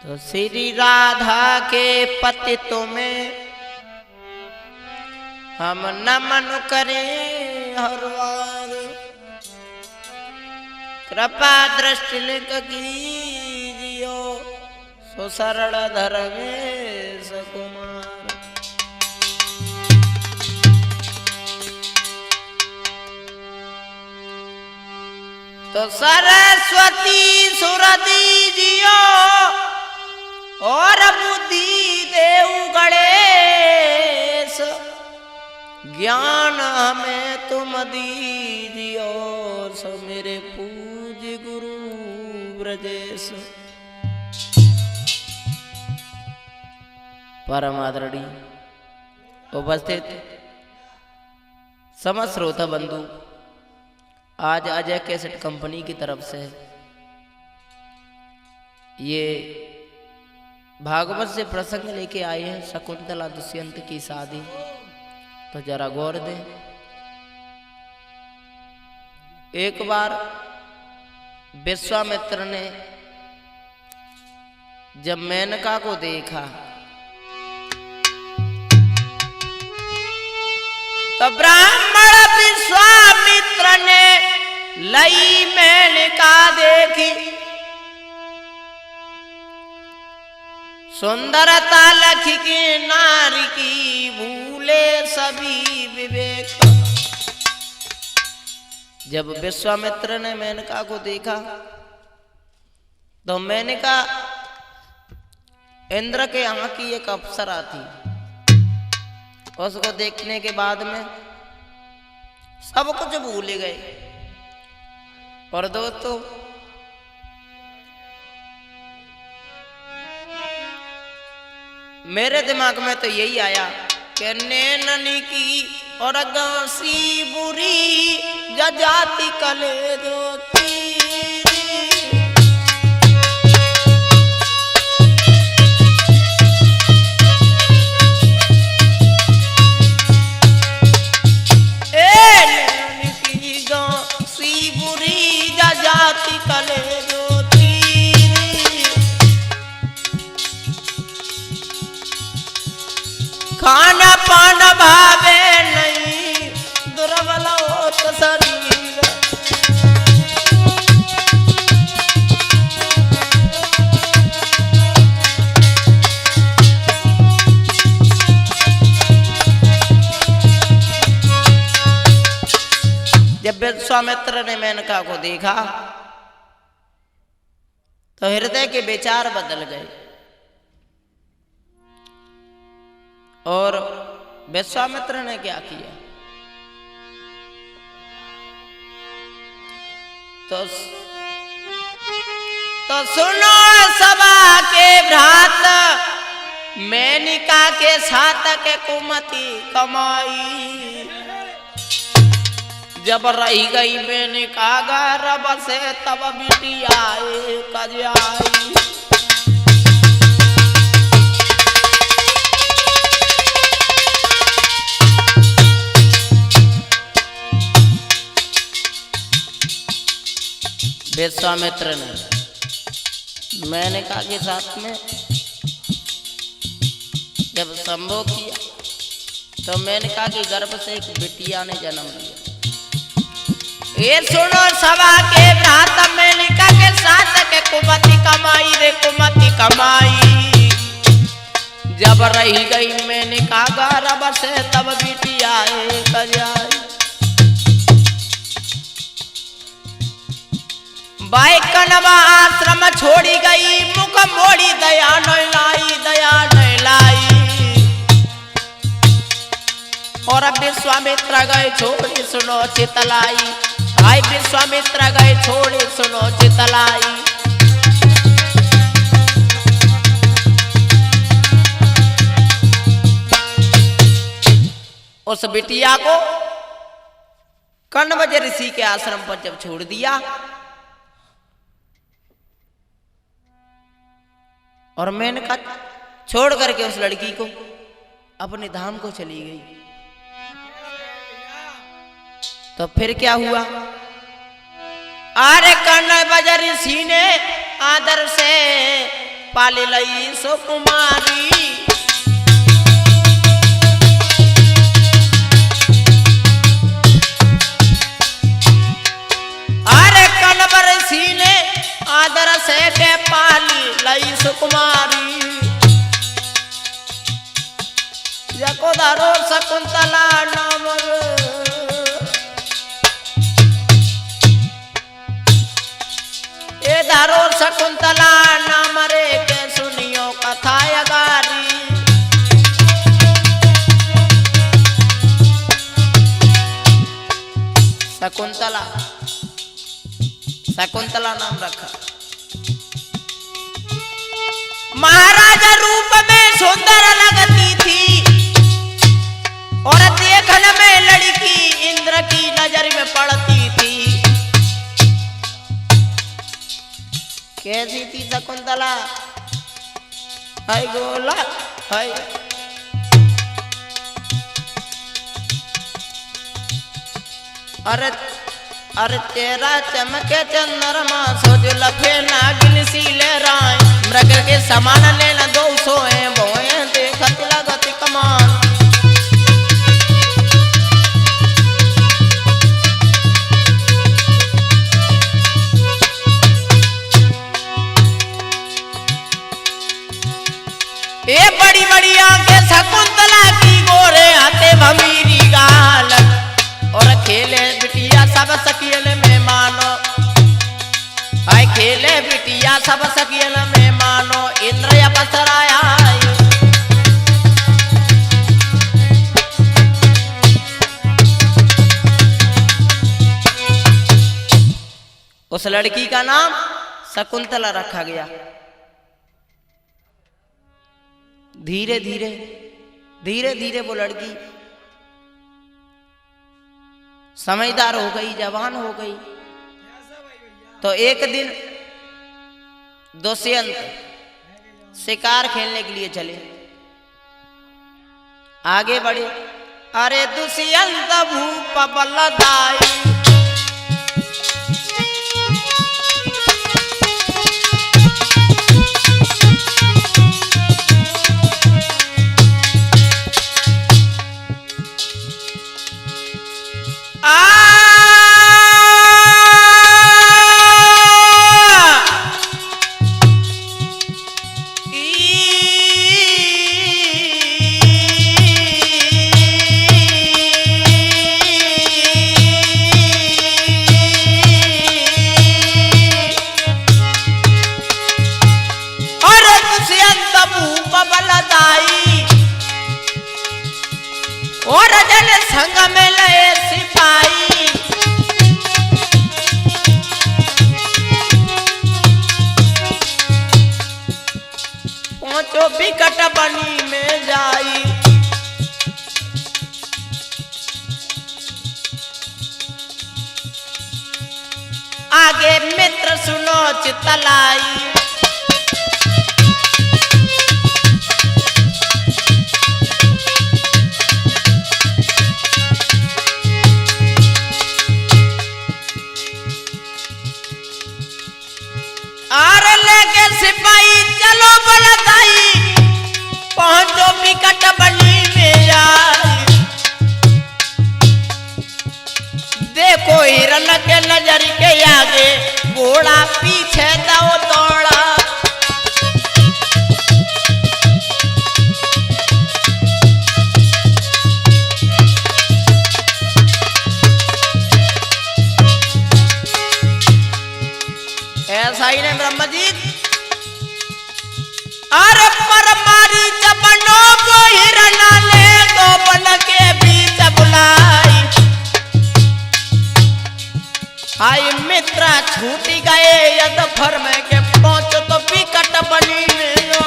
तो श्री राधा के पति तुम्हें हम नमन करें हर बार, कृपा दृष्टि लिख कीजियो सो शरण धर्मेश कुमार। तो सरस्वती सुर दीजियो और बुद्धि देव गणेश, ज्ञान हमें तुम दीजियो सो मेरे पूज्य गुरु ब्रजेश। परम आदरणीय उपस्थित समस्त श्रोता बंधु, आज अजय कैसेट कंपनी की तरफ से ये भागवत से प्रसंग लेके आए हैं, शकुंतला दुष्यंत की शादी। तो जरा गौर दें। एक बार विश्वामित्र ने जब मेनका को देखा तो ब्राह्मण विश्वामित्र ने लई मेनका देखी, सुंदरता लख की नारी की भूले सभी विवेक। जब विश्वामित्र ने मेनका को देखा तो मेनका इंद्र के यहाँ की एक अप्सरा थी। उसको देखने के बाद में सब कुछ भूल गए। और दोस्तों, मेरे दिमाग में तो यही आया कि नैननी की और गांसी बुरी जाति कले दो खाना पाना भावे नहीं दुर्बल होत शरीर। जब विश्वामित्र ने मेनका को देखा तो हृदय के विचार बदल गए और विश्वामित्र ने क्या किया तो सुनो सभा के भ्रात, मेनका के साथ के कुमति कमाई। जब रही गई मेनका गर्भ से तब बिटिया कज आई। विश्वामित्र ने मेनका के साथ में जब संभोग किया तो मेनका के गर्भ से एक बिटिया ने जन्म लिया। ये सुनो सभा के भ्रात, मेनका के साथ के कुमति कमाई रे कुमति कमाई। जब रही गई मेनका गर्भ से तब बिटिया कज आई। बाई कनवा आश्रम छोड़ी गई, मुख मोड़ी दया न लाई, दया न लाई। और विश्वामित्र गए छोड़ी सुनो चितलाई। आई विश्वामित्र गए छोड़ी सुनो चितलाई। उस बिटिया को कण्व ऋषि के आश्रम पर जब छोड़ दिया और मेनका छोड़ करके उस लड़की को अपने धाम को चली गई, तो फिर क्या हुआ? अरे कण्व ऋषि ने आदर से पाल लई सुकुमारी। अरे कनवर सीने आदर से के पाली लई सुकुमारी। यकोदारो शकुंतला नाम ए दारो शकुंतला नाम रे के सुनियो कथा अगारी। शकुंतला शकुंतला नाम रखा। महाराजा रूप में सुंदर लगती थी और देखने में लड़की इंद्र की नजर में पड़ती थी। कैसी थी शकुंतला? हाय गोला हाय। अरे अरे तेरा चमके चंद्रमा सोच लफे नागिन सीले राय। मृग के समान लेना दो सोए बोए देखत लगत कमान। ये बड़ी बड़ी आंखें शकुंतला की गोरे हाथे भमीरी गाल। और खेले बिटिया सब सखियन में मानो। आए खेले बिटिया सब सखियन में मानो। इंद्र अवसराया उस लड़की का नाम शकुंतला रखा गया। धीरे धीरे धीरे धीरे वो लड़की समझदार हो गई, जवान हो गई। तो एक दिन दुष्यंत शिकार खेलने के लिए चले, आगे बढ़े। अरे दुष्यंत भूप बलदाई और जन संग में लए सिपाही। पहुंचो बिकट बनी में जाई। आगे मित्र सुनो चितलाई। सिपाही चलो बलदाई पहुंचो बिकट बनी में जाई। देखो हिरन के नजर के आगे घोड़ा पीछे दो दौड़ा। ऐसा ही नहीं ब्रह्म जी। अरे पर मारी चपनो को हिरना ले दो बन के बीच बुलाई। हाय मित्रा छूटी गए यद फर में के पहुंचो तो बिकट बनी में लो।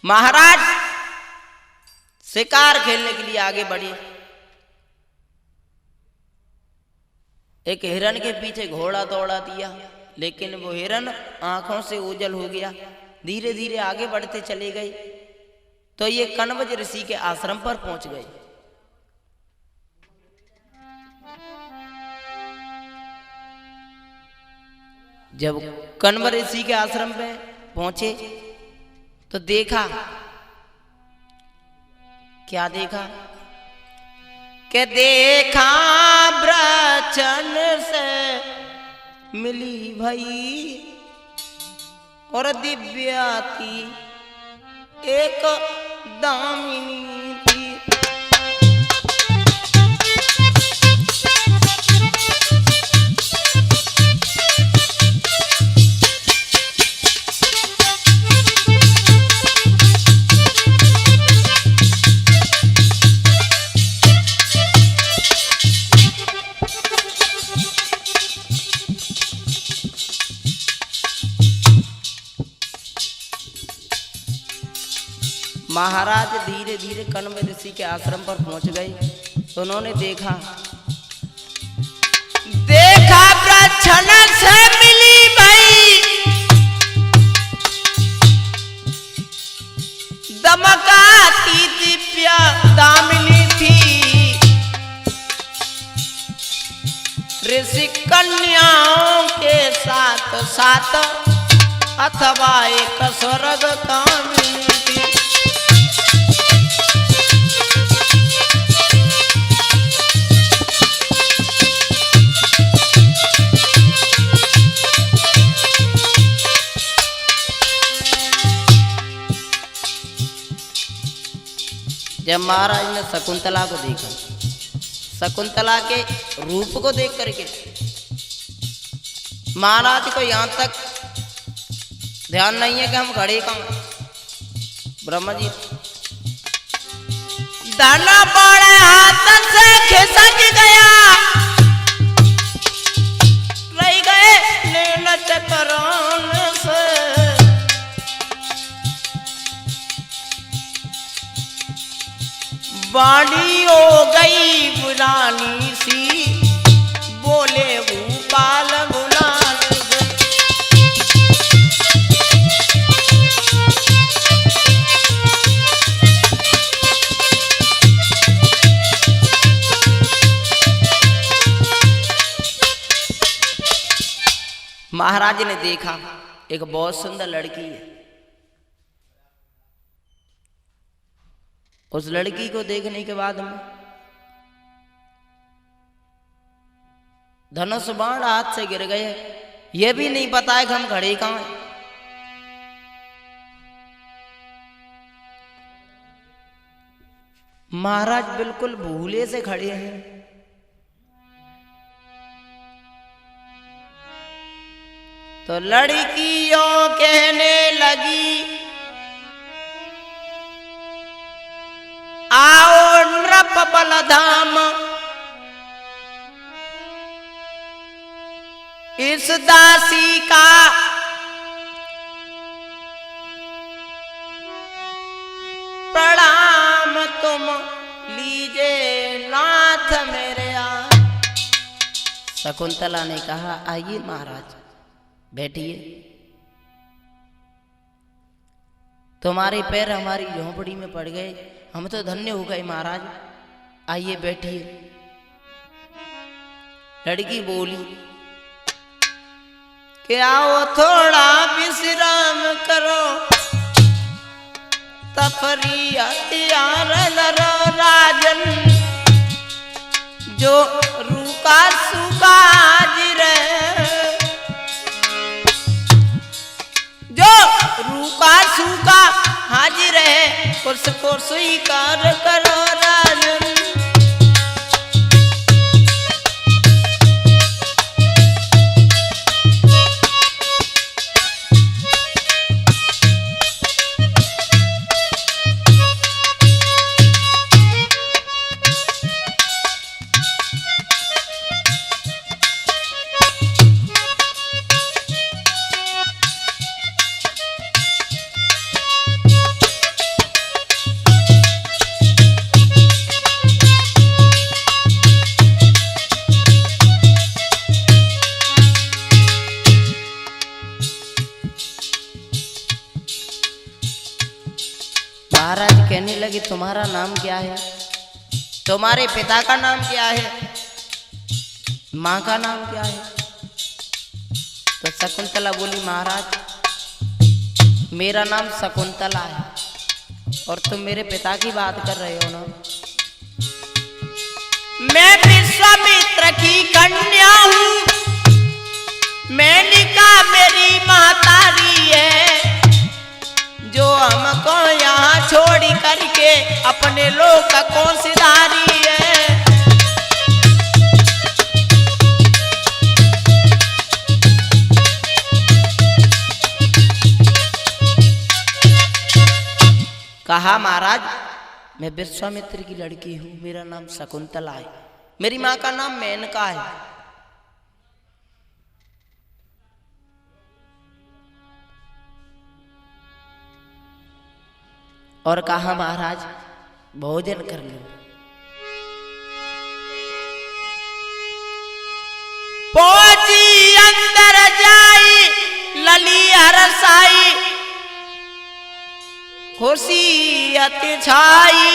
महाराज शिकार खेलने के लिए आगे बढ़े। एक हिरन के पीछे घोड़ा दौड़ा दिया, लेकिन वो हिरन आंखों से ओझल हो गया। धीरे धीरे आगे बढ़ते चले गए। तो ये कण्व ऋषि के आश्रम पर पहुंच गए। जब कण्व ऋषि के आश्रम पे पहुंचे तो देखा, क्या देखा कि देखा ब्रचन से मिली भई और दिव्या थी एक दामिनी थी। महाराज धीरे धीरे कण्व ऋषि के आश्रम पर पहुंच गए तो उन्होंने देखा ब्रछन से मिली भई दमकाती दिव्या दामिनी थी। ऋषि कन्याओं के साथ साथ अथवा एक स्वर्ग कामिनी थी। जब महाराज ने शकुंतला को देखा, शकुंतला के रूप को देख करके महाराज को यहां तक ध्यान नहीं है कि हम खड़े कहां। ब्रह्मा जी दाना बड़े हाथ से खिसक गया, रह गए नैन चकरान से। बाड़ी हो गई बुरानी सी, बोले भूपाल बुलान से। महाराज ने देखा एक बहुत सुंदर लड़की है। उस लड़की को देखने के बाद में धनुष बाण हाथ से गिर गए। यह भी नहीं पता है कि हम खड़े कहां हैं। महाराज बिल्कुल भूले से खड़े हैं। तो लड़कियों कहने लगी आओ नृप बलधाम, इस दासी का प्रणाम तुम लीजे नाथ मेरे। शकुंतला ने कहा आइए महाराज बैठिए, तुम्हारे पैर हमारी झोंपड़ी में पड़ गए, हम तो धन्य हो गए महाराज, आइए बैठिए। लड़की बोली कि आओ थोड़ा विश्राम करो, तफरी हथियार लरो राजन, जो रूका सूखा हाजिर है, जो रूका सूखा हाजिर है, उसको स्वीकार करो राजन। लगी तुम्हारा नाम क्या है, तुम्हारे पिता का नाम क्या है, माँ का नाम क्या है। तो शकुंतला बोली महाराज मेरा नाम शकुंतला है और तुम मेरे पिता की बात कर रहे हो ना। मैं विश्वामित्र की कन्या हूँ, मेनका मेरी महतारी है, जो हमको यहाँ छोड़ करके अपने लोग का कौन सिधारी है। कहा महाराज मैं विश्वामित्र की लड़की हूँ, मेरा नाम शकुंतला है, मेरी माँ का नाम मेनका है। और कहा महाराज भोजन कर लो। पहुंची अंदर जाई लली हरसाई, खुशी अति छाई,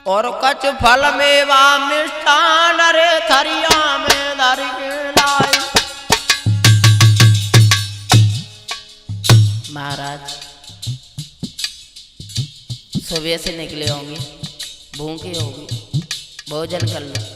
और कछ फल मेवा मिष्ठान रे थरिया में धर के लाई। महाराज सुबह से निकले होंगे, भूखे होंगे, भोजन कर लो।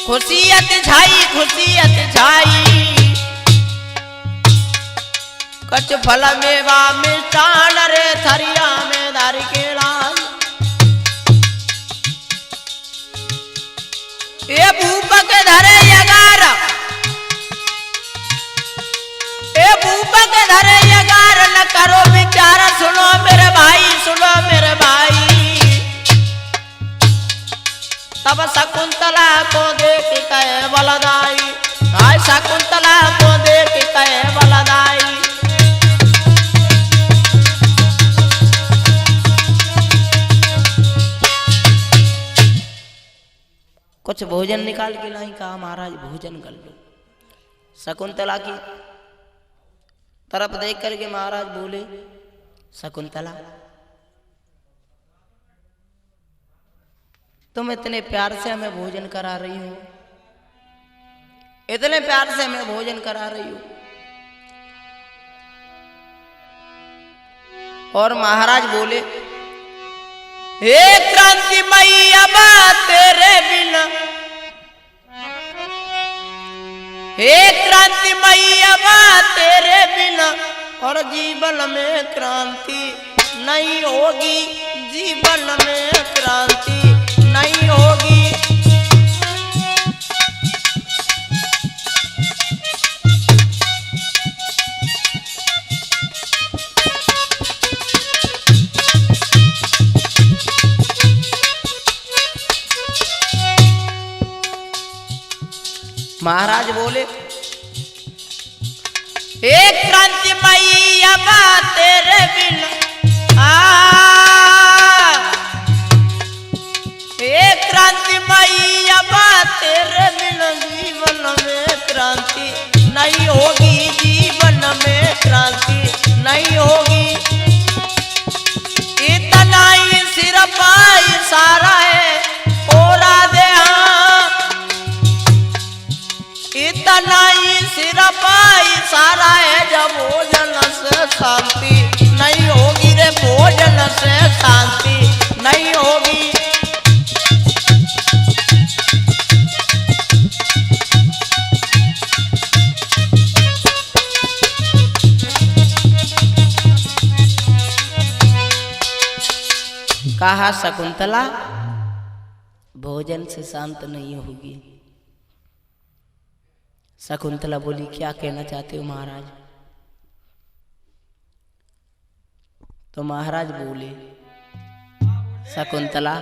खुशियत छाई, कछ फल मेवा मिष्ठान रे थरिया में धर के लाई। ये भूपक धरे यगार, ये भूपक धरे यगार, न करो विचार, सुनो मेरे भाई, सुनो मेरे भाई। तब शकुंतला को देख कहे बलदाई, हाय शकुंतला को देख कहे बलदाई। कुछ भोजन निकाल के लाई, कहा महाराज भोजन कर लो। शकुंतला की तरफ देख करके महाराज बोले शकुंतला तुम इतने प्यार से हमें भोजन करा रही हो, इतने प्यार से हमें भोजन करा रही हो। और महाराज बोले हे क्रांति मैया तेरे बिना, हे क्रांति मैया तेरे बिना, और जीवन में क्रांति नहीं होगी, जीवन में क्रांति नहीं होगी। महाराज बोले एक क्रांति मैया तेरे बिना, एक क्रांति मैया तेरे बिना, जीवन में क्रांति नहीं होगी, जीवन में क्रांति नहीं होगी। इतना ही सिर पाई सारा है ओरा दे, इतना ही सिर पाई सारा है, जब भोजन से शांति नहीं होगी रे, भोजन से शांति नहीं होगी। कहा शकुंतला भोजन से शांत नहीं होगी। शकुंतला बोली क्या कहना चाहते हो महाराज। तो महाराज बोले शकुंतला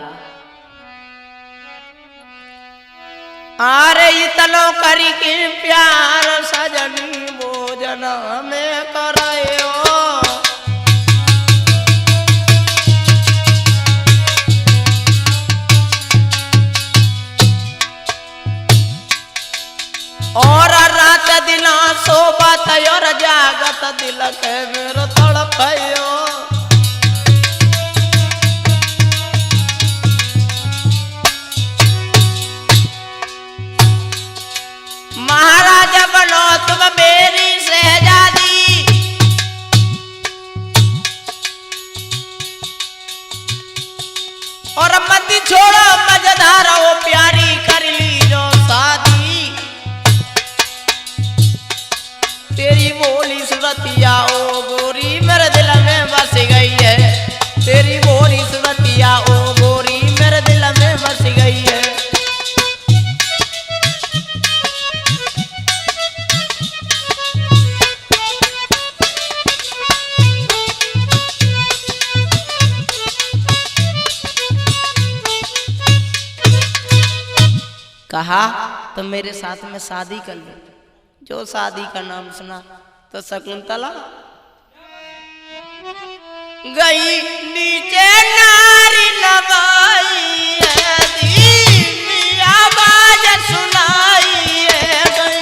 आरे इतनो करी के प्यार सजनी भोजन में करायो, सोबत और जागत दिल के मेरो तड़पयो। महाराज बनो तुम मेरी शहजादी, और मत छोड़ो मजधार ओ प्यारी कर ली जो शादी। तेरी बोली सुरतिया ओ गोरी मेरे दिल में बस गई है। तेरी बोली सुरतिया ओ गोरी मेरे दिल में बस गई है। कहा तो मेरे साथ में शादी कर लो। जो शादी का नाम सुना तो शकुंतला गई नीचे नारी नवाई है, धीमी आवाज सुनाई है गई।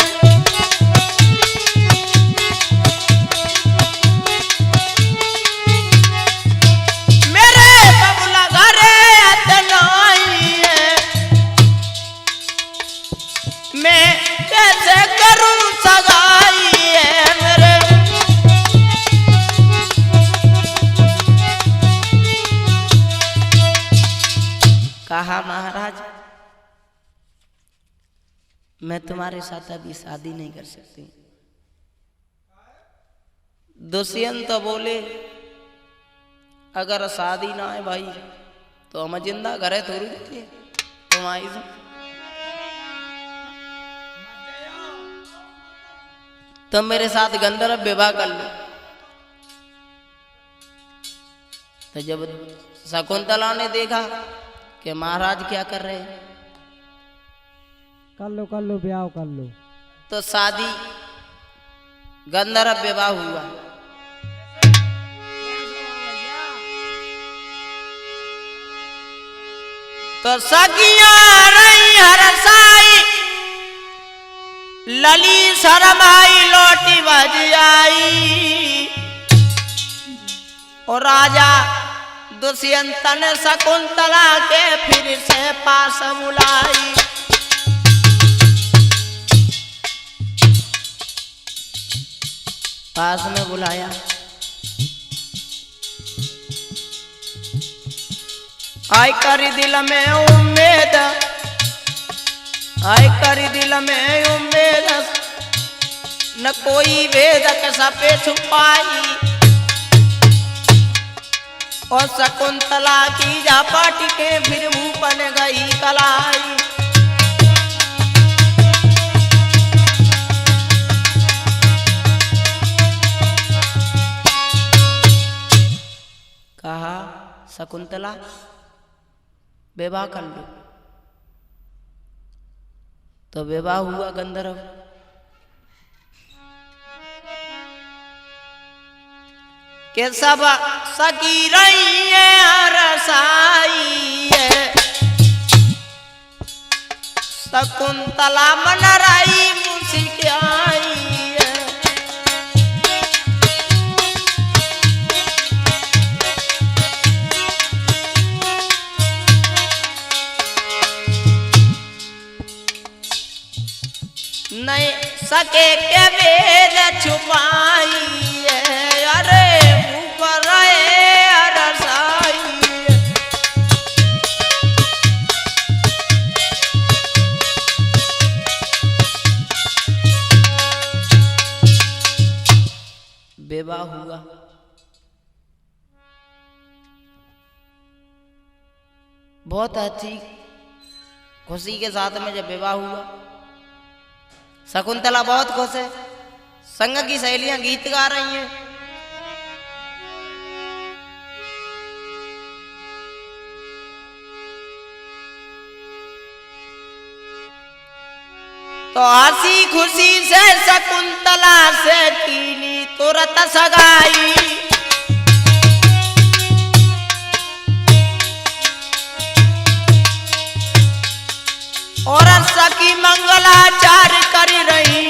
मेरे बबुला घरे अतनाई है, मैं कैसे करूं सगाई है मेरे। कहा महाराज मैं तुम्हारे साथ अभी शादी नहीं कर सकती। दुष्यंत तो बोले अगर शादी ना है भाई तो हम जिंदा घरे थोड़ी देती है तुम आई। तुम मेरे साथ गंधर्व विवाह कर लो। तो जब शकुंतला ने देखा कि महाराज क्या कर रहे हैं, कर लो ब्याह कर लो। तो शादी गंधर्व विवाह हुआ। तो सखियां रही हरसाई, लली शरमाई लोटी बज आई। और राजा दुष्यंत ने शकुंतला के फिर से पास बुलाई। पास में बुलाया, आई करी दिल में उम्मीद, आई करी दिल में उम्मीद, न कोई वेद के सपे छुपाई। और शकुंतला की झापाटी के फिर भूपन गई कलाई। कहा शकुंतला विवाह कर लो। तो विवाह हुआ गंधर्व। के सब सकी रही है रसाई है, शकुंतला मन रही मुस्कियाई है। नहीं सके के वेद छुपाई है, अरे ऊपर रसाई। विवाह हुआ। बहुत अच्छी खुशी के साथ में जब विवाह हुआ, शकुंतला बहुत खुश है। संग की सहेलियां गीत गा रही हैं। तो हंसी खुशी से शकुंतला से कीली तुरंत सगाई। और सखी मंगलाचार कर रही,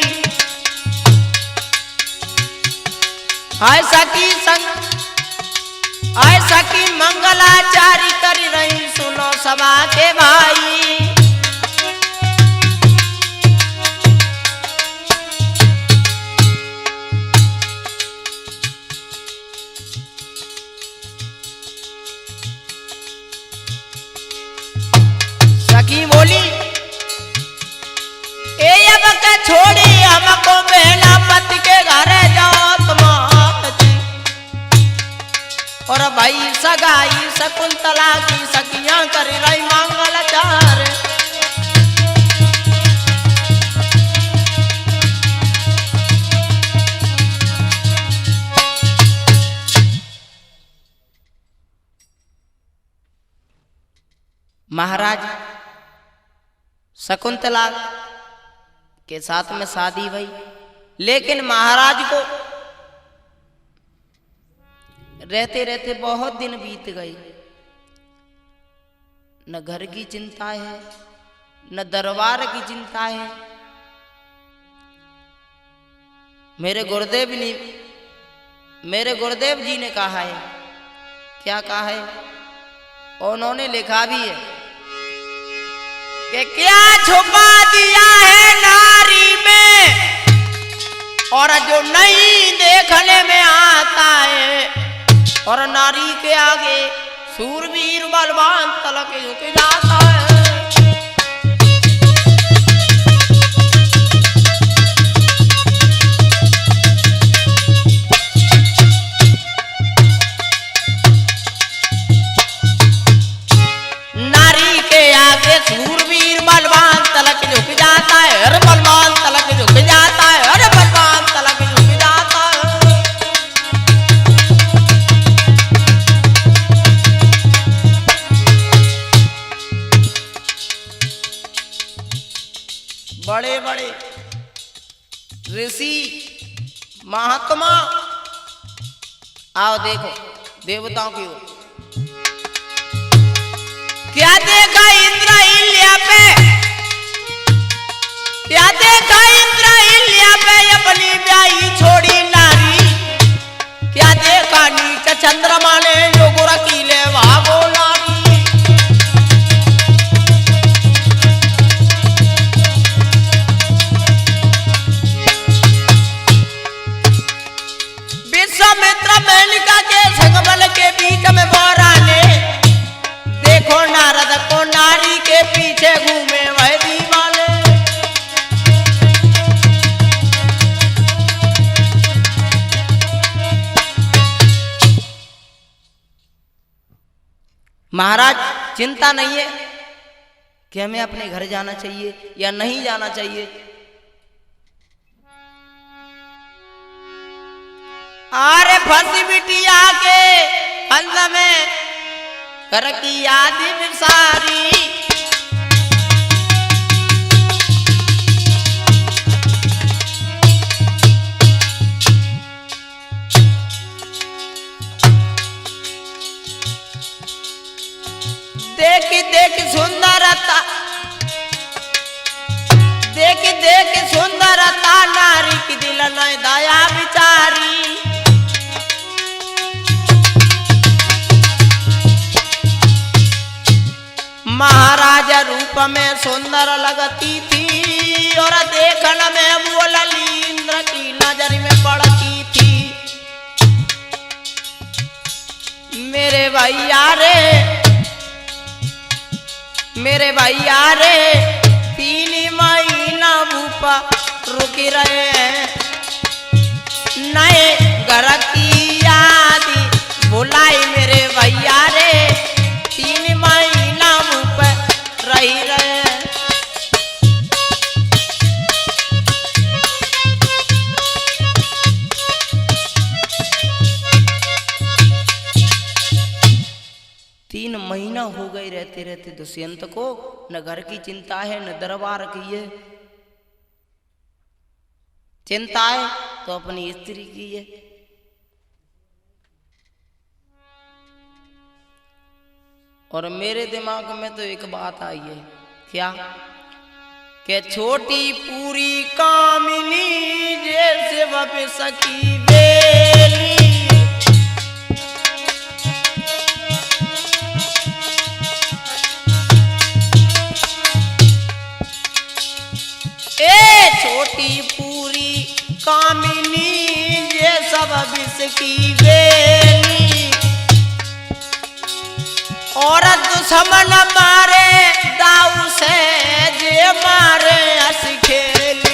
ऐसा की मंगलाचारी कर रही सुनो सभा के भाई। सखी बोली ए अब के छोड़ी हमको बेला पति के घर जाओ और भाई सगाई शकुंतला की सखियां कर रही मंगलाचार। महाराज शकुंतला के साथ में शादी भई, लेकिन महाराज को रहते रहते बहुत दिन बीत गए। न घर की चिंता है न दरबार की चिंता है। मेरे गुरुदेव जी ने कहा है, क्या कहा है, उन्होंने लिखा भी है कि क्या छुपा दिया है नारी में और जो नहीं देखने में आता है। और नारी के आगे सूरवीर बलवान तलक झुक जाता है। नारी के आगे सूरवीर बलवान तलक झुक जाता है। हर बलवान तलक झुक जाता है। हर बलवान तलक झुक जाता है। बड़े बड़े ऋषि महात्मा आओ देखो देवताओं की ओर। क्या देखा इंद्रहिल्या पे, क्या देखा इंद्रहिल्या पे अपनी ब्याही छोड़ी नारी। क्या देखा नीच चंद्रमा ने जो गोरखीले भागो नारी। विश्वामित्र मेनका के संगबल के बीच में बोराने देखो नारद को नारी के पीछे घूमे वह दीवाने। महाराज चिंता नहीं है कि हमें अपने घर जाना चाहिए या नहीं जाना चाहिए। अरे फंसी बिटिया के अंत में कर की याद सारी। देख सुंदरता, देख सुंदरता नारी की दिल न दया बिचारी। महाराजा रूप में सुंदर लगती थी और देखने में वो लली इंद्र की नजर में पड़ती थी। मेरे भैया रे 3 महीना भूपा रुक रहे हैं। नए घर की याद बुलाई मेरे भैया रे 3 महीना भूपा रही रहे। तीन महीना हो गए रहते रहते दुष्यंत को न घर की चिंता है न दरबार की है चिंता है तो अपनी स्त्री की है। और मेरे दिमाग में तो एक बात आई है, क्या कि छोटी पूरी कामिनी जैसे वप सकी बेली। की बेली और दुश्मन मारे दाऊ से जे मारे हंस खेली।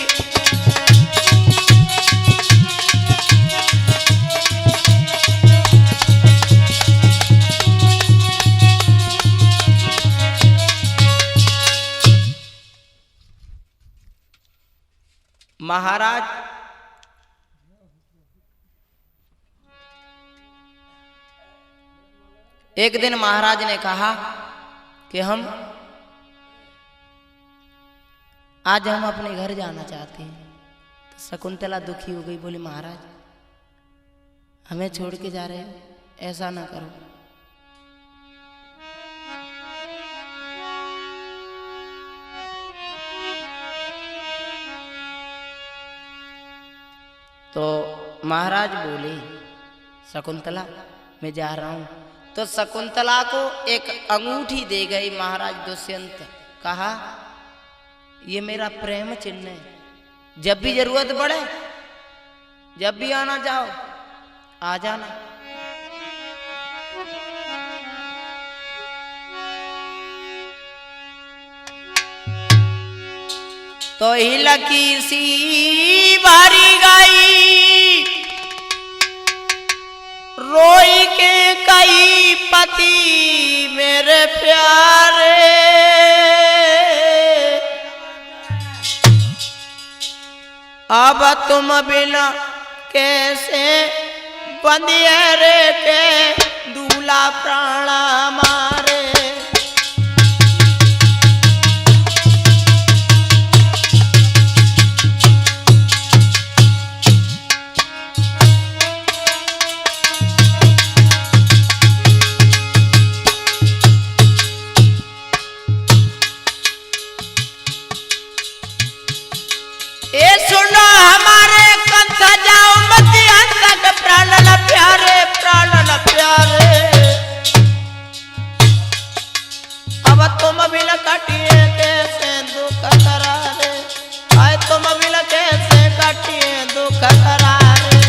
महाराज एक दिन महाराज ने कहा कि आज हम अपने घर जाना चाहते हैं। तो शकुंतला दुखी हो गई, बोली महाराज हमें छोड़ के जा रहे हो, ऐसा ना करो। तो महाराज बोले शकुंतला मैं जा रहा हूं। तो शकुंतला को एक अंगूठी दे गई महाराज दुष्यंत, कहा ये मेरा प्रेम चिन्ह है, जब भी जरूरत पड़े जब भी आना चाहो आ जाना। तो ही लकी सी बारी गाई रोई के कई पति मेरे प्यारे, अब तुम बिना कैसे बंदिए के दूल्हा प्राणा मारे। ए सुनो हमारे कंठ जाओ मत तक प्राण न प्यारे, प्राण न प्यारे। अब तुम बिन कटिए कैसे दुख करारे, आए तुम बिन कैसे कटिए दुख करारे।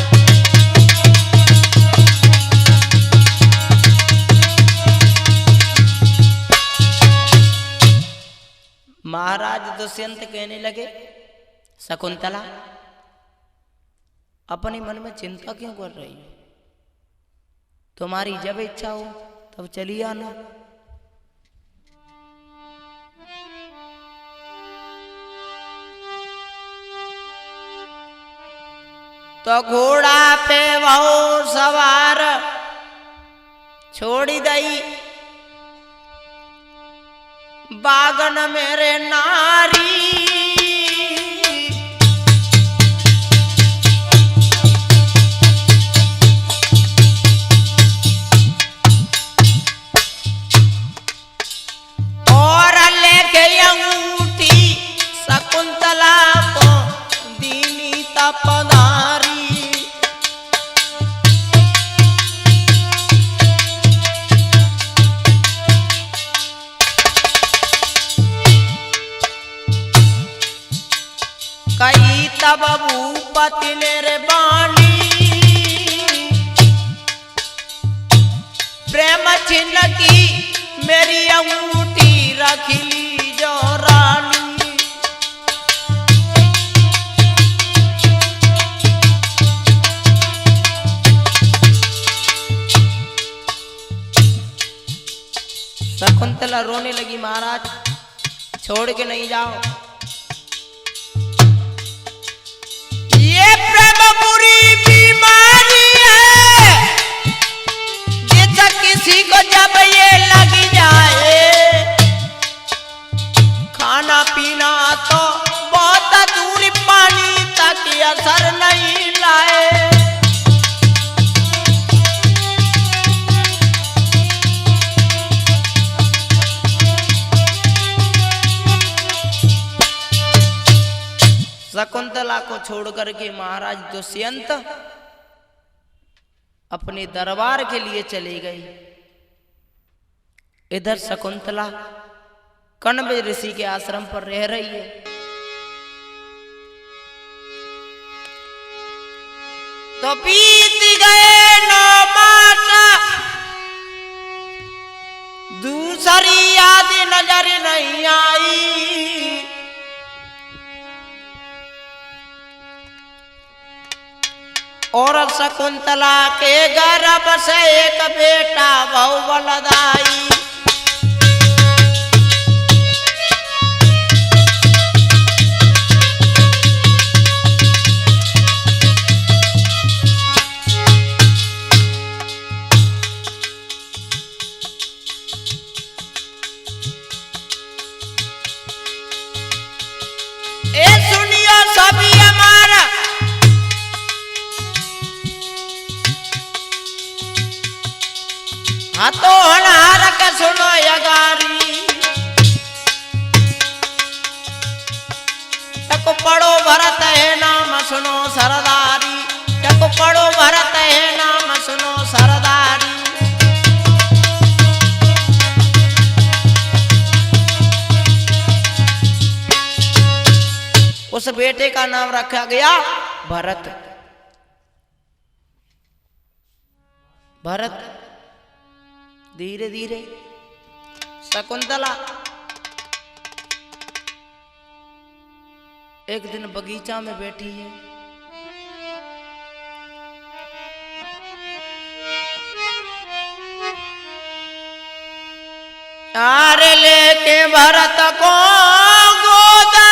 महाराज दुष्यंत कहने लगे शकुंतला अपने मन में चिंता क्यों कर रही हो, तुम्हारी जब इच्छा हो तब चली आना। तो घोड़ा पे वो सवार छोड़ी दई बागन मेरे नारी। शकुंतला को दीनी तपदारी, कई तब भूपति ने बानी प्रेम चिन्ह की मेरी अंगूठी रख ली जो रानी। शकुंतला रोने लगी, महाराज छोड़ के नहीं जाओ, ये प्रेम बुरी बीमारी है, जैसा किसी को जब ये लग जाए खाना पीना तो बहुत दूर पानी तक असर नहीं लाए। शकुंतला को छोड़कर के महाराज दुष्यंत अपने दरबार के लिए चले गए। इधर शकुंतला कण्व ऋषि के आश्रम पर रह रही है। तो बीत गए दूसरी याद नजर नहीं आई। और शकुंतला के गर्भ से एक बेटा बहु बलदाई। हाँ तो हनार के सुनो यगारी, तक पढ़ो भरत है नाम सुनो सरदारी, तक पढ़ो भरत है नाम सुनो सरदारी। उस बेटे का नाम रखा गया भरत। भरत धीरे धीरे शकुंतला एक दिन बगीचा में बैठी है। आरे लेके भरत को गोदा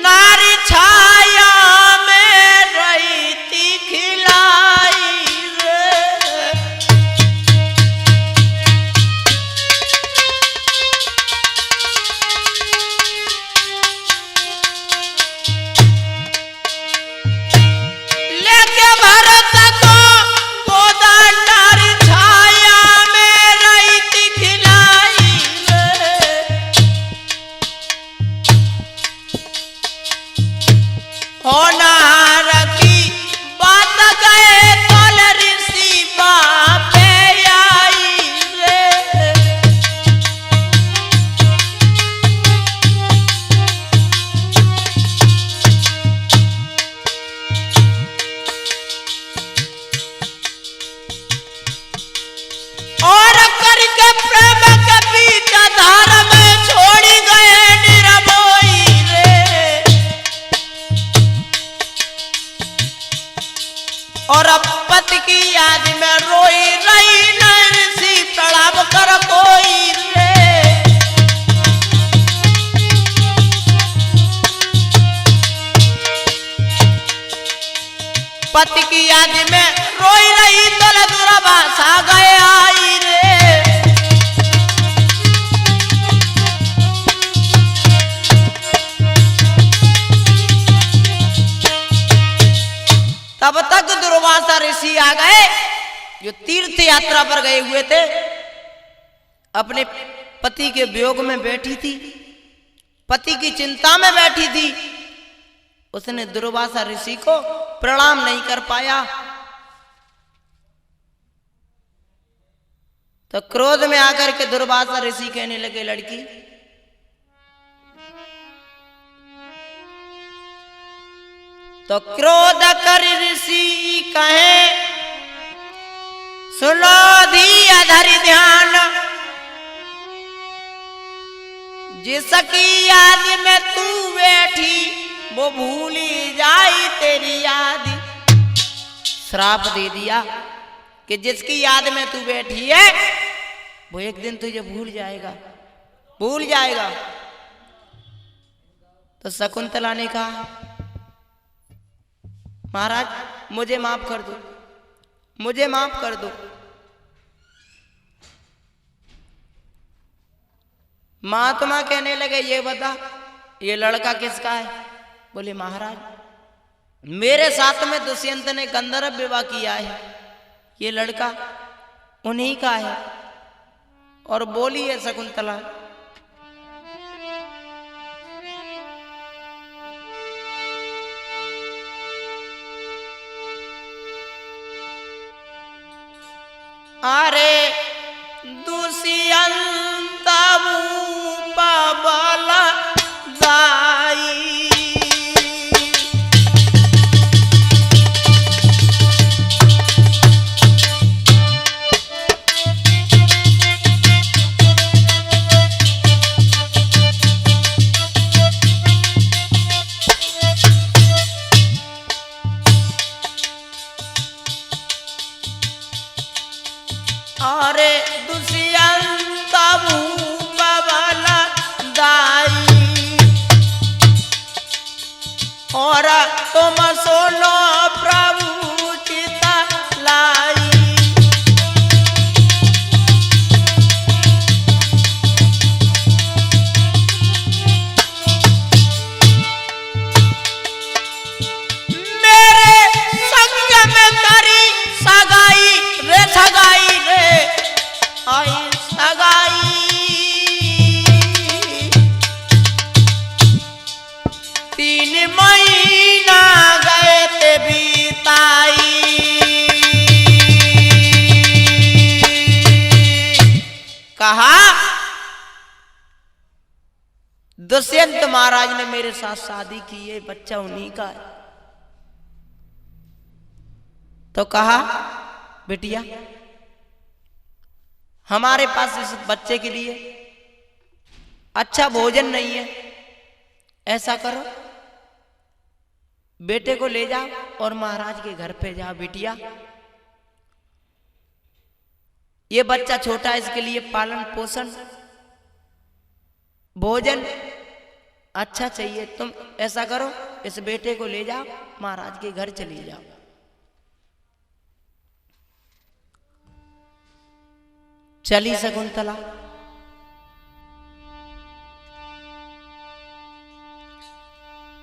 नारी छाया में रही थी खिलाई। और अब पति की याद में रोई रही नरसी प्रणाम कर कोई रे। पति की याद में रोई रही तल दुर्वास आ गए आई रे। तब तक दुर्वासा ऋषि आ गए जो तीर्थ यात्रा पर गए हुए थे। अपने पति के वियोग में बैठी थी, पति की चिंता में बैठी थी। उसने दुर्वासा ऋषि को प्रणाम नहीं कर पाया तो क्रोध में आकर के दुर्वासा ऋषि कहने लगे, लड़की तो क्रोध कर ऋषि कहे, सुनो धिया धरि ध्यान, जिसकी याद में तू बैठी वो भूली जाई तेरी याद। श्राप दे दिया कि जिसकी याद में तू बैठी है वो एक दिन तुझे भूल जाएगा, भूल जाएगा। तो शकुंतला ने कहा, महाराज मुझे माफ कर दो, मुझे माफ कर दो। महात्मा कहने लगे, ये बता ये लड़का किसका है? बोले महाराज मेरे साथ में दुष्यंत ने गंधर्व विवाह किया है, ये लड़का उन्हीं का है। और बोली है शकुंतला, अरे दुष्यंत बल दाई, कहा दुष्यंत महाराज ने मेरे साथ शादी की है, बच्चा उन्हीं का है। तो कहा बिटिया हमारे पास इस बच्चे के लिए अच्छा भोजन नहीं है, ऐसा करो बेटे को ले जाओ और महाराज के घर पे जाओ। बिटिया ये बच्चा छोटा है, इसके लिए पालन पोषण भोजन अच्छा चाहिए। तुम ऐसा करो इस बेटे को ले जाओ महाराज के घर चली जाओ। चली शकुंतला।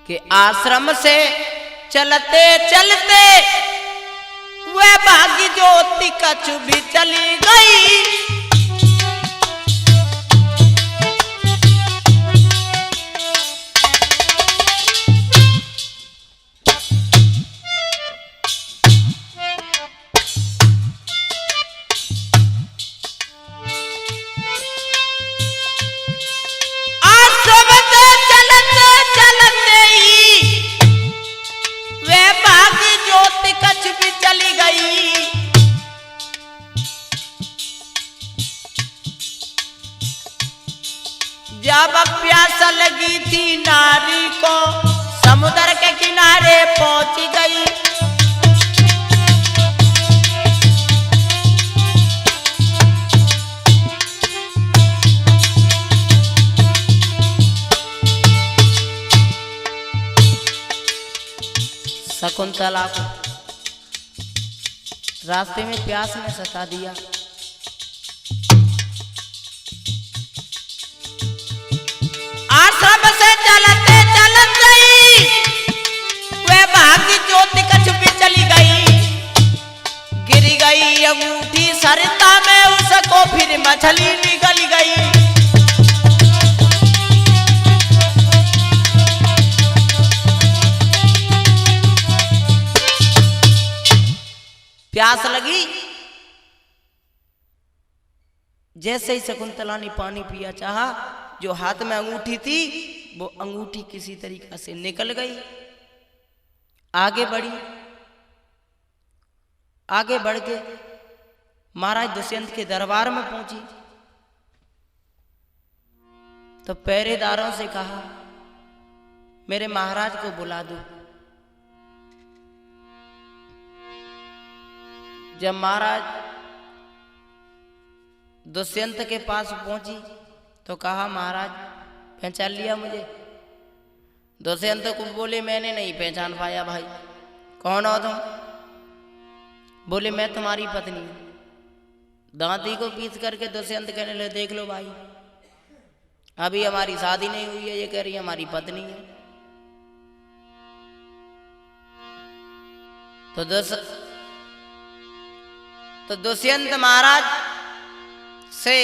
के आश्रम से चलते चलते वह भागी ज्योति कछु भी चली गई। जब प्यास लगी थी नारी को समुद्र के किनारे पहुंच गई। शकुंतला को रास्ते में प्यास ने सता दिया। आश्रम से चलते चलते वह भागी ज्योति कछु भी चली गई। गिर गई अंगूठी सरिता में, उसको फिर मछली निकल गई। प्यास लगी, जैसे ही शकुंतला ने पानी पिया चाहा, जो हाथ में अंगूठी थी वो अंगूठी किसी तरीका से निकल गई। आगे बढ़ी, आगे बढ़ के महाराज दुष्यंत के दरबार में पहुंची तो पहरेदारों से कहा मेरे महाराज को बुला दो। जब महाराज दुष्यंत के पास पहुंची तो कहा महाराज पहचान लिया मुझे? दुष्यंत को बोले मैंने नहीं पहचान पाया भाई। कौन हो तुम? बोले मैं तुम्हारी पत्नी हूं। दांती को पीस करके दुष्यंत कहने लगे देख लो भाई, अभी हमारी शादी नहीं हुई है, ये कह रही है हमारी पत्नी है। तो दुष्यंत महाराज से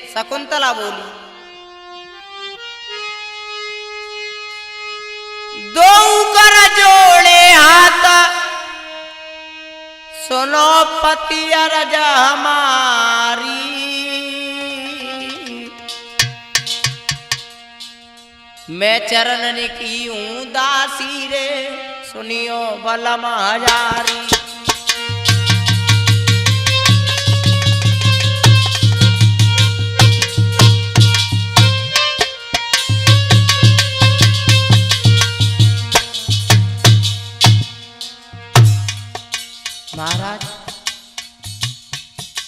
शकुंतला बोली दो कर जोड़े हाथ सुनो पति अरज हमारी। मैं चरण की हूं दासी रे सुनियो बलम हजारी। महाराज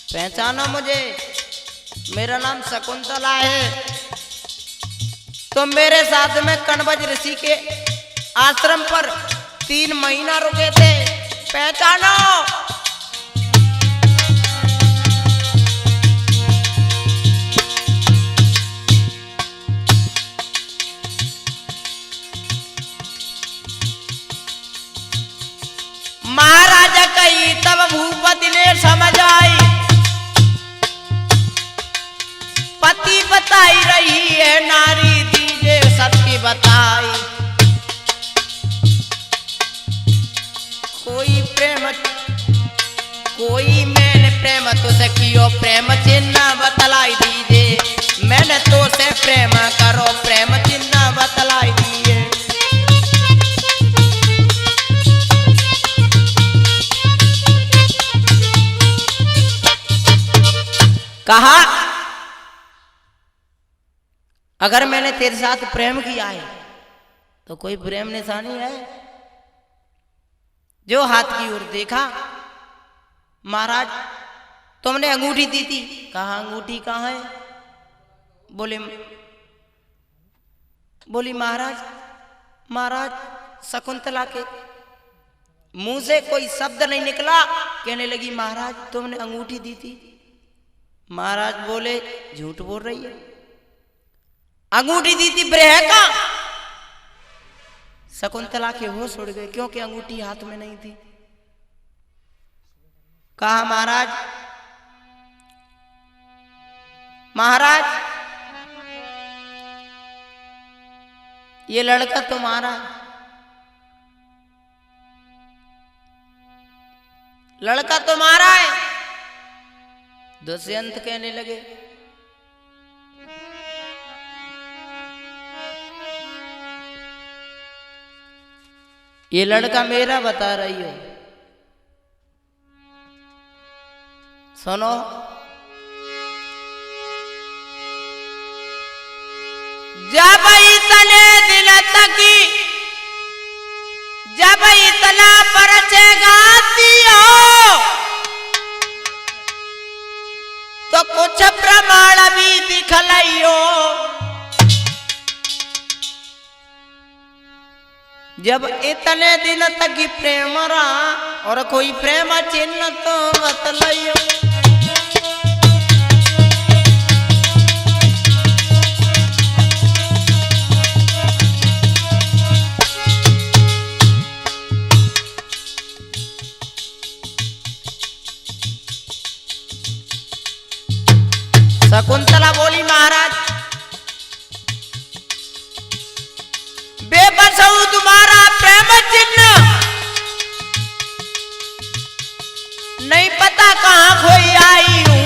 पहचानो मुझे, मेरा नाम शकुंतला है। तो मेरे साथ में कण्वज ऋषि के आश्रम पर 3 महीना रुके थे, पहचानो। महाराजा कही तब भूपति ने समझ आई, पति बताई रही है नारी दीजे सत्य बताई। कोई मैंने प्रेम तो सखियो प्रेम चिन्ह बतलाई दीजे। अगर मैंने तेरे साथ प्रेम किया है तो कोई प्रेम निशानी है? जो हाथ की ओर देखा, महाराज तुमने अंगूठी दी थी, कहा अंगूठी कहाँ है? बोली महाराज शकुंतला के मुंह से कोई शब्द नहीं निकला। कहने लगी महाराज तुमने अंगूठी दी थी। महाराज बोले झूठ बोल रही है, अंगूठी दी थी ब्रह का। शकुंतला के होश उड़ गए क्योंकि अंगूठी हाथ में नहीं थी। कहा महाराज ये लड़का तुम्हारा है, लड़का तुम्हारा है। दुष्यंत कहने लगे ये लड़का मेरा बता रही हो। सुनो, जब इतने दिन तक जब इतना परचेगा दियो तो कुछ प्रमाण भी दिखलाइयो। जब इतने दिन तक प्रेम रहा और कोई प्रेम चिन्ह तो बतलाइयो। शकुंतला बोली महाराज बेबस हूं, तुम्हारा प्रेम चिन्ह नहीं पता कहां खोई आई हूं,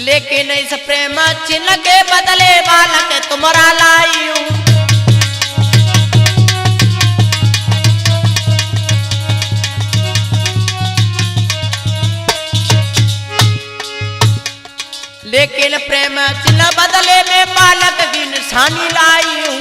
लेकिन इस प्रेम चिन्ह के बदले बालक तुम्हारा लाई हूं। लेकिन प्रेम चिन्ह बदले में बालक की निशानी लाई हूं।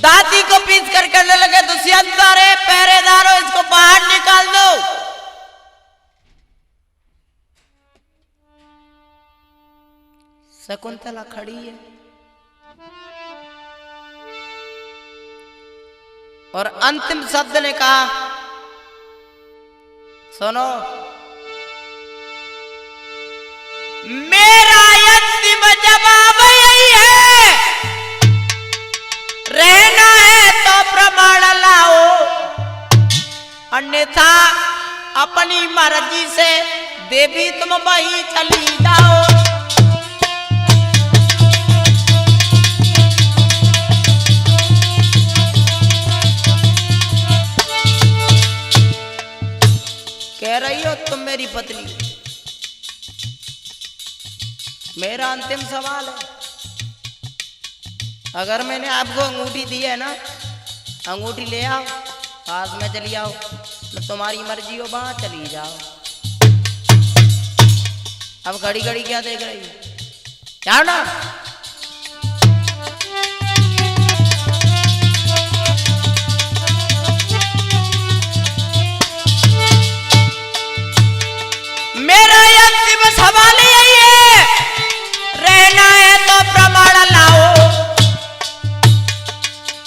दादी को पीस कर कहने लगे दुष्यंत रे पहरेदारों इसको बाहर निकाल दो। शकुंतला खड़ी है और अंतिम शब्द ने कहा सुनो, मेरा अंतिम जवाब यही है, रहना है तो प्रमाण लाओ, अन्यथा अपनी मर्जी से देवी तुम वहीं चली जाओ। कह रही हो तुम मेरी पत्नी, मेरा अंतिम सवाल है, अगर मैंने आपको अंगूठी दी है ना, अंगूठी ले आओ, पास में चली आओ, न तुम्हारी मर्जी हो वहां चली जाओ। अब घड़ी घड़ी क्या देख रही हो, जाओ ना। मेरा अंतिम सवाल यही है, रहना है तो प्रमाण लाओ,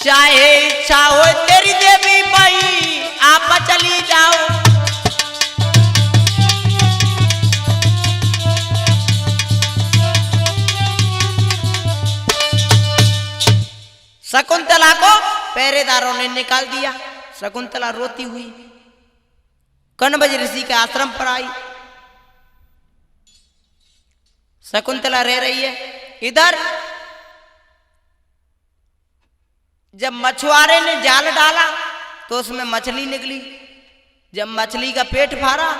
चाहे इच्छा हो तेरी देवी भाई आप चली जाओ। शकुंतला को पहरेदारों ने निकाल दिया। शकुंतला रोती हुई कण्व ऋषि के आश्रम पर आई। शकुंतला रह रही है इधर। जब मछुआरे ने जाल डाला तो उसमें मछली निकली। जब मछली का पेट फाड़ा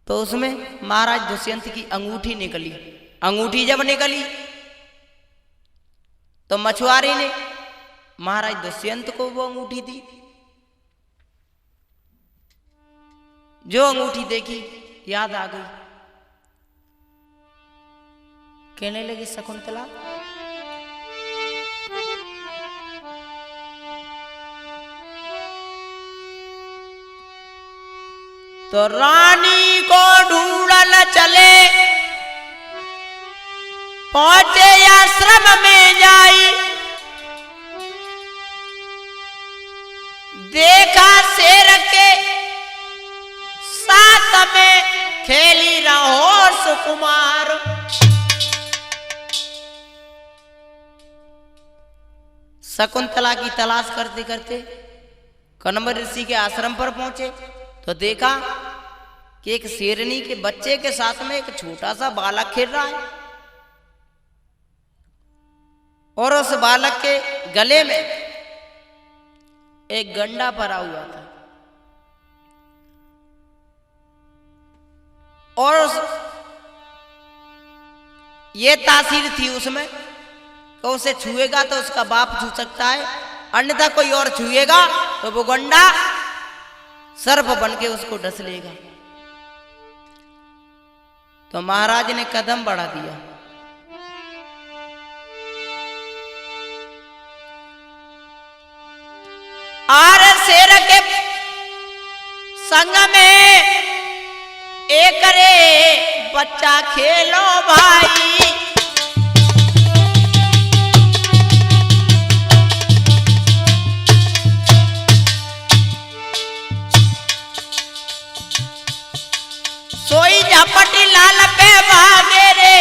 तो उसमें महाराज दुष्यंत की अंगूठी निकली। अंगूठी जब निकली तो मछुआरे ने महाराज दुष्यंत को वो अंगूठी दी। जो अंगूठी देखी याद आ गई। कहने लगी शकुंतला, तो रानी को ढूंढन चले, पहुंचे आश्रम में जाई, देखा शेर के साथ में खेली रहो सुकुमार। शकुंतला की तलाश करते करते कण्व ऋषि के आश्रम पर पहुंचे तो देखा कि एक शेरनी के बच्चे के साथ में एक छोटा सा बालक खेल रहा है और उस बालक के गले में एक गंडा भरा हुआ था और ये तासीर थी उसमें कि उसे छुएगा तो उसका बाप छू सकता है, अन्यथा कोई और छुएगा तो वो गंडा सर्प बन के उसको डस लेगा। तो महाराज ने कदम बढ़ा दिया। आर शेर के संग में एक रे बच्चा खेलो भाई, सोई झपटी लाल पे भागे रे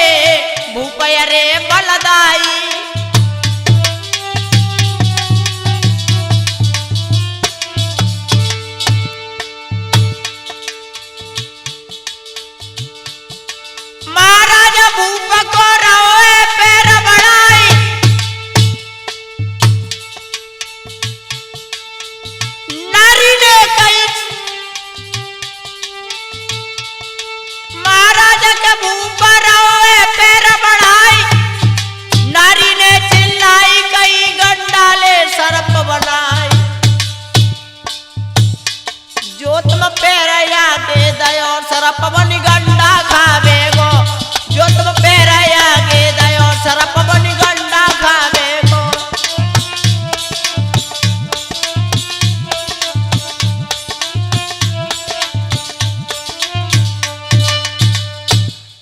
भूपय रे बलदाई। महाराज भूप को रोए पैर बढ़ाई, नारी ने कही महाराज के भूप रोए पैर बढ़ाई, नारी ने चिल्लाई कई गंडाले सर्प बनाई। जो तुम पैर या दे दयो सर्प बनी गंडा खावेगो, जो तुम पैर या दे दयो सर्प बनी गंडा खावेगो।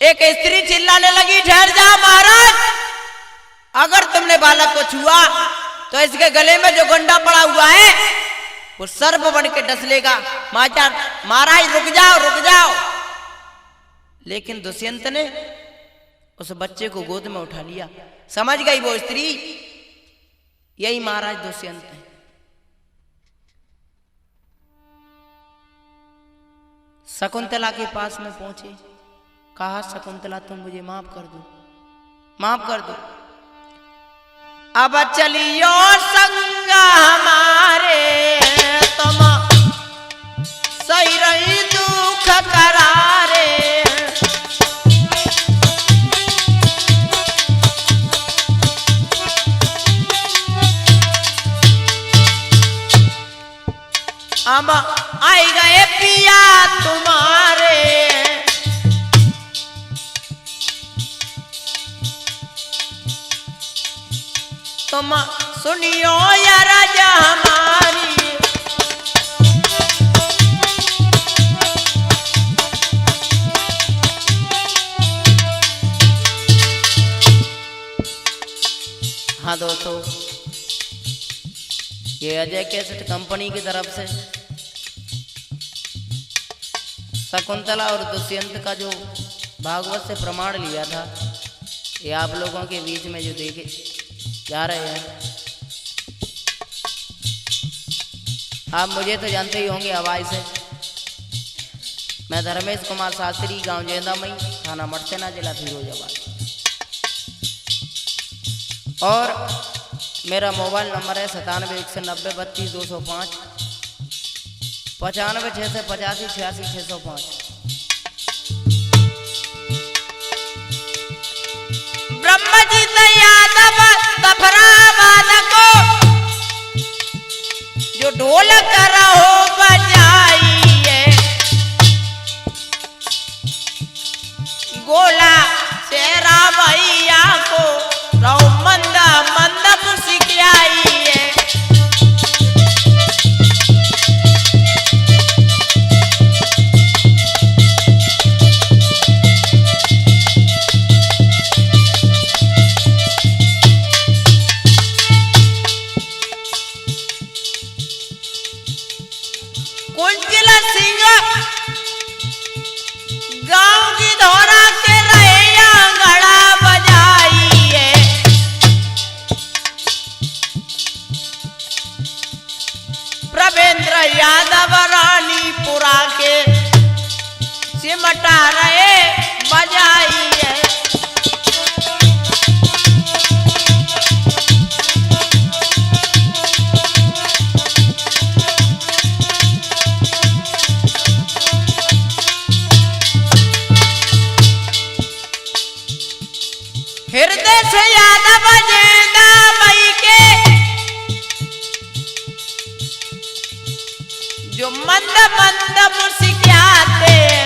एक स्त्री चिल्लाने लगी, ठहर जा महाराज, अगर तुमने बालक को छुआ तो इसके गले में जो गंडा पड़ा हुआ है वो सर्प बन के डस लेगा। महाराज रुक जाओ रुक जाओ। लेकिन दुष्यंत ने उस बच्चे को गोद में उठा लिया। समझ गई वो स्त्री, यही महाराज दुष्यंत है। शकुंतला के पास में पहुंचे, कहा शकुंतला तुम मुझे माफ कर दो, माफ कर दो। अब चलियो संग हमारे, तुम सही रही दुख करारे। अब आई गए पिया तुम्हारे, तुम सुनियो या राजा हमारी। हाँ दोस्तों, ये अजय कैसेट कंपनी की तरफ से शकुंतला और दुष्यंत का जो भागवत से प्रमाण लिया था, ये आप लोगों के बीच में जो देखे जा रहे हैं। आप मुझे तो जानते ही होंगे आवाज से। मैं धर्मेश कुमार शास्त्री, गांव जेंदामई, थाना मटसेना, जिला फिरोजाबाद। और मेरा मोबाइल नंबर है 97190205 9568586605। ब्रह्मजीत यादव तफराबाद को यादव रानीपुरा के सिमटा रहे बजाई है। हृदय से यादव जिंदा मई के जो मंद मंद मुस्कुराते हैं,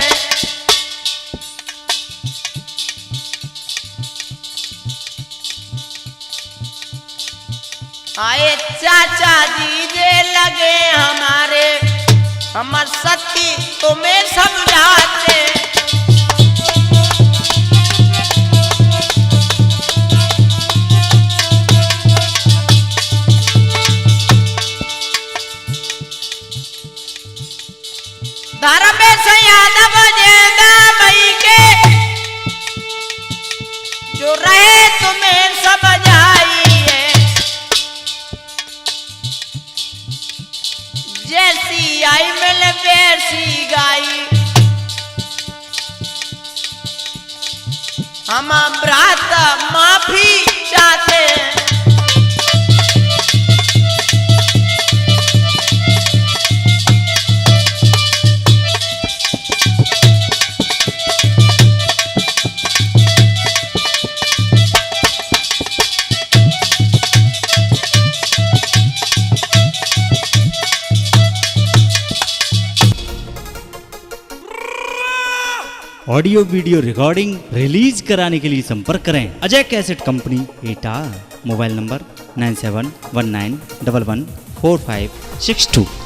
आए चाचा जी जे लगे हमारे, हमार सती तुम्हें समझाते। धर्मेश यादव जिंदा मई के जो रहे तुम्हें समझाई है। जैसी आई मिल वैसी गाई, हम ब्रात माफी चाहते हैं। ऑडियो वीडियो रिकॉर्डिंग रिलीज कराने के लिए संपर्क करें अजय कैसेट कंपनी, एटा। Mobile number 9719114562।